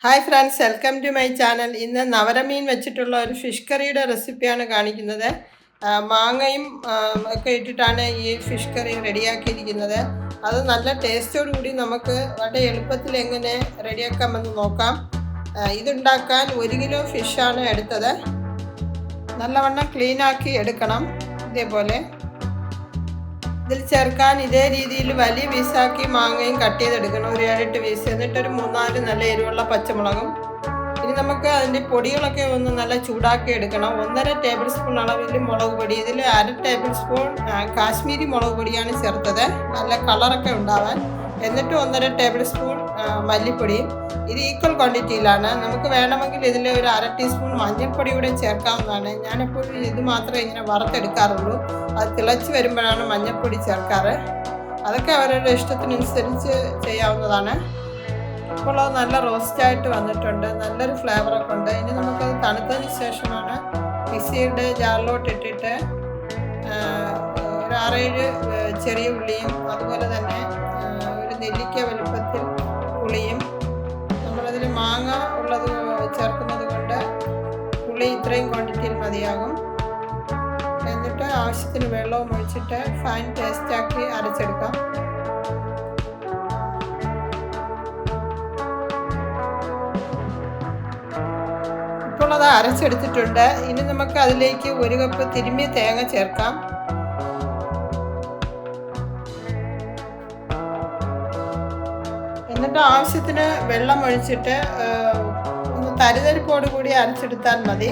Hi friends, welcome to my channel. ഇന്ന് നവരമീൻ വെച്ചിട്ടുള്ള ഒരു ഫിഷ് കറിയുടെ റെസിപ്പിയാണ് കാണിക്കുന്നത്. മാങ്ങയും ഒക്കെ ഇട്ടിട്ടാണ് ഈ ഫിഷ് കറി റെഡിയാക്കിയിരിക്കുന്നത്. അത് നല്ല ടേസ്റ്റോടു കൂടി നമുക്ക് വളരെ എളുപ്പത്തിൽ എങ്ങനെ റെഡിയാക്കാമെന്ന് നോക്കാം. ഇതുണ്ടാക്കാൻ 1 കിലോ ഫിഷാണ് എടുത്തത്. നല്ലവണ്ണം ക്ലീനാക്കി എടുക്കണം. ഇതേപോലെ ഇതിൽ ചേർക്കാൻ ഇതേ രീതിയിൽ വലിയ പീസാക്കി മാങ്ങയും കട്ട് ചെയ്തെടുക്കണം. ഒരു 7-8 പീസ്. എന്നിട്ടൊരു 3-4 നല്ല എരിവുള്ള പച്ചമുളകും. ഇനി നമുക്ക് അതിൻ്റെ പൊടികളൊക്കെ ഒന്ന് നല്ല ചൂടാക്കി എടുക്കണം. 1.5 ടേബിൾ സ്പൂൺ അളവിൽ മുളക് പൊടി. ഇതിൽ 1/2 ടേബിൾ സ്പൂൺ കാശ്മീരി മുളക് പൊടിയാണ് ചേർത്തത്, നല്ല കളറൊക്കെ ഉണ്ടാവാൻ. എന്നിട്ട് 1.5 ടേബിൾ സ്പൂൺ മല്ലിപ്പൊടിയും. ഇത് ഈക്വൽ ക്വാണ്ടിറ്റിയിലാണ്. നമുക്ക് വേണമെങ്കിൽ ഇതിൽ ഒരു 1/2 ടീസ്പൂൺ മഞ്ഞൾപ്പൊടി കൂടെ ചേർക്കാവുന്നതാണ്. ഞാനെപ്പോഴും ഇത് മാത്രമേ ഇങ്ങനെ വറുത്തെടുക്കാറുള്ളൂ. അത് തിളച്ച് വരുമ്പോഴാണ് മഞ്ഞൾപ്പൊടി ചേർക്കാറ്. അതൊക്കെ അവരുടെ ഇഷ്ടത്തിനനുസരിച്ച് ചെയ്യാവുന്നതാണ്. ഇപ്പോൾ അത് നല്ല റോസ്റ്റായിട്ട് വന്നിട്ടുണ്ട്, നല്ലൊരു ഫ്ലേവറൊക്കെ ഉണ്ട്. ഇനി നമുക്കത് തണുത്തതിന് ശേഷമാണ് മിക്സിയുടെ ജാറിലോട്ട് ഇട്ടിട്ട് ഒരു 6-7 ചെറിയ ഉള്ളിയും അതുപോലെ തന്നെ ഒരു നെല്ലിക്ക വലുപ്പത്തിൽ പുളിയും. നമ്മളതിൽ മാങ്ങ ഉള്ളത് ചേർക്കുന്നത് കൊണ്ട് പുളി ഇത്രയും ക്വാണ്ടിറ്റിയിൽ മതിയാകും. എന്നിട്ട് ആവശ്യത്തിന് വെള്ളവും ഒഴിച്ചിട്ട് ഫൈൻ പേസ്റ്റാക്കി അരച്ചെടുക്കാം. ഇപ്പോൾ അത് അരച്ചെടുത്തിട്ടുണ്ട്. ഇനി നമുക്ക് അതിലേക്ക് 1 കപ്പ് തിരുമ്മിയ തേങ്ങ ചേർക്കാം. എന്നിട്ട് ആവശ്യത്തിന് വെള്ളം ഒഴിച്ചിട്ട് ഒന്ന് തരിതരിപ്പോട് കൂടി അരച്ചെടുത്താൽ മതി.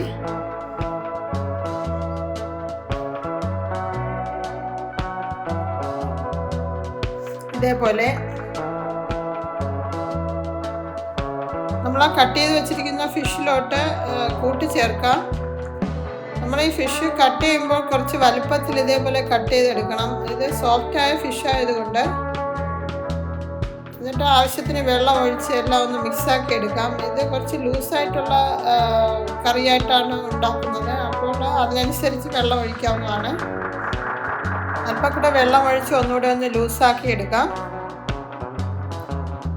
ഇതേപോലെ നമ്മൾ ആ കട്ട് ചെയ്ത് വെച്ചിരിക്കുന്ന ഫിഷിലോട്ട് കൂട്ടി ചേർക്കാം. നമ്മൾ ഈ ഫിഷ് കട്ട് ചെയ്യുമ്പോൾ കുറച്ച് വലുപ്പത്തിൽ ഇതേപോലെ കട്ട് ചെയ്തെടുക്കണം. ഇത് സോഫ്റ്റായ ഫിഷ് ആയതുകൊണ്ട്. എന്നിട്ട് ആവശ്യത്തിന് വെള്ളം ഒഴിച്ച് എല്ലാം ഒന്ന് മിക്സാക്കി എടുക്കാം. ഇത് കുറച്ച് ലൂസായിട്ടുള്ള കറിയായിട്ടാണ് ഉണ്ടാക്കുന്നത്. അപ്പോൾ അതിനനുസരിച്ച് വെള്ളം ഒഴിക്കാവുന്നതാണ്. അല്പം കൂടെ വെള്ളം ഒഴിച്ച് ഒന്നുകൂടെ ഒന്ന് ലൂസാക്കി എടുക്കാം.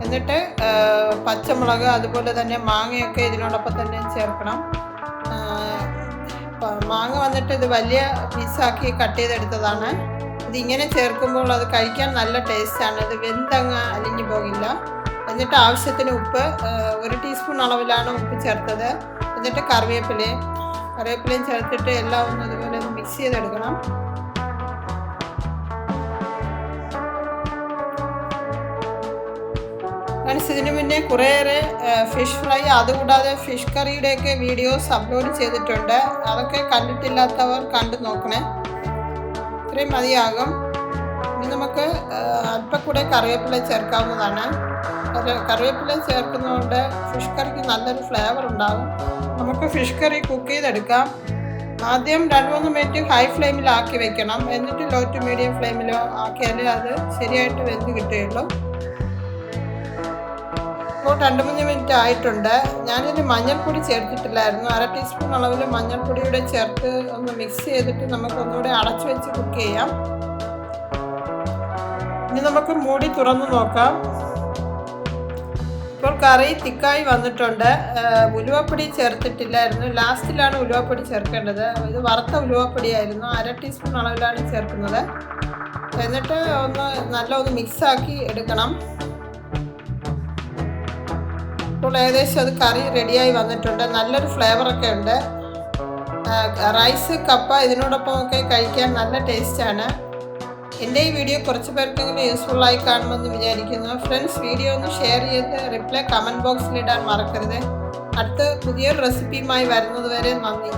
എന്നിട്ട് പച്ചമുളക് അതുപോലെ തന്നെ മാങ്ങയൊക്കെ ഇതിനോടൊപ്പം തന്നെ ചേർക്കണം. മാങ്ങ വന്നിട്ട് ഇത് വലിയ പീസാക്കി കട്ട് ചെയ്തെടുത്തതാണ്. ഇതിങ്ങനെ ചേർക്കുമ്പോൾ അത് കഴിക്കാൻ നല്ല ടേസ്റ്റാണ്. ഇത് വെന്തങ്ങ് അലിഞ്ഞു പോകില്ല. എന്നിട്ട് ആവശ്യത്തിന് ഉപ്പ്, 1 ടീസ്പൂൺ അളവിലാണ് ഉപ്പ് ചേർത്തത്. എന്നിട്ട് കറിവേപ്പിലയും ചേർത്തിട്ട് എല്ലാം ഒന്ന് അതുപോലെ ഒന്ന് മിക്സ് ചെയ്തെടുക്കണം. ഇതിനു മുന്നേ കുറേയേറെ ഫിഷ് ഫ്രൈ അതുകൂടാതെ ഫിഷ് കറിയുടെയൊക്കെ വീഡിയോസ് അപ്ലോഡ് ചെയ്തിട്ടുണ്ട്. അതൊക്കെ കണ്ടിട്ടില്ലാത്തവർ കണ്ടു നോക്കണേ. ഇത്രയും മതിയാകും. ഇനി നമുക്ക് അല്പം കൂടെ കറിവേപ്പില ചേർക്കാവുന്നതാണ്. കറിവേപ്പില ചേർക്കുന്നതുകൊണ്ട് ഫിഷ് കറിക്ക് നല്ലൊരു ഫ്ലേവർ ഉണ്ടാകും. നമുക്ക് ഫിഷ് കറി കുക്ക് ചെയ്തെടുക്കാം. ആദ്യം 2-3 മിനിറ്റ് ഹൈ ഫ്ലെയിമിലാക്കി വെക്കണം. എന്നിട്ട് ലോ ടു മീഡിയം ഫ്ലെയിമിലോ ആക്കിയാലേ അത് ശരിയായിട്ട് വെന്ത് കിട്ടുകയുള്ളൂ. ഇപ്പോൾ 2-3 മിനിറ്റ് ആയിട്ടുണ്ട്. ഞാനിതിന് മഞ്ഞൾപ്പൊടി ചേർത്തിട്ടില്ലായിരുന്നു. 1/2 ടീസ്പൂൺ അളവിൽ മഞ്ഞൾപ്പൊടിയുടെ ചേർത്ത് ഒന്ന് മിക്സ് ചെയ്തിട്ട് നമുക്ക് ഒന്നുകൂടെ അടച്ചു വെച്ച് കുക്ക് ചെയ്യാം. ഇനി നമുക്ക് മൂടി തുറന്ന് നോക്കാം. ഇപ്പോൾ കറി തിക്കായി വന്നിട്ടുണ്ട്. ഉലുവപ്പൊടി ചേർത്തിട്ടില്ലായിരുന്നു. ലാസ്റ്റിലാണ് ഉലുവപ്പൊടി ചേർക്കേണ്ടത്. ഇത് വറുത്ത ഉലുവപ്പൊടിയായിരുന്നു. 1/2 ടീസ്പൂൺ അളവിലാണ് ചേർക്കുന്നത്. എന്നിട്ട് ഒന്ന് മിക്സാക്കി എടുക്കണം. ഇപ്പോൾ ഏകദേശം അത് കറി റെഡിയായി വന്നിട്ടുണ്ട്. നല്ലൊരു ഫ്ലേവറൊക്കെ ഉണ്ട്. റൈസ്, കപ്പ ഇതിനോടൊപ്പം ഒക്കെ കഴിക്കാൻ നല്ല ടേസ്റ്റാണ്. എൻ്റെ ഈ വീഡിയോ കുറച്ച് പേർക്കെങ്കിലും യൂസ്ഫുള്ളായി കാണുമെന്ന് വിചാരിക്കുന്നു. ഫ്രണ്ട്സ്, വീഡിയോ ഒന്ന് ഷെയർ ചെയ്ത് റിപ്ലൈ കമൻറ്റ് ബോക്സിലിടാൻ മറക്കരുത്. അടുത്ത പുതിയൊരു റെസിപ്പിയുമായി വരുന്നത് വരെ നന്ദി.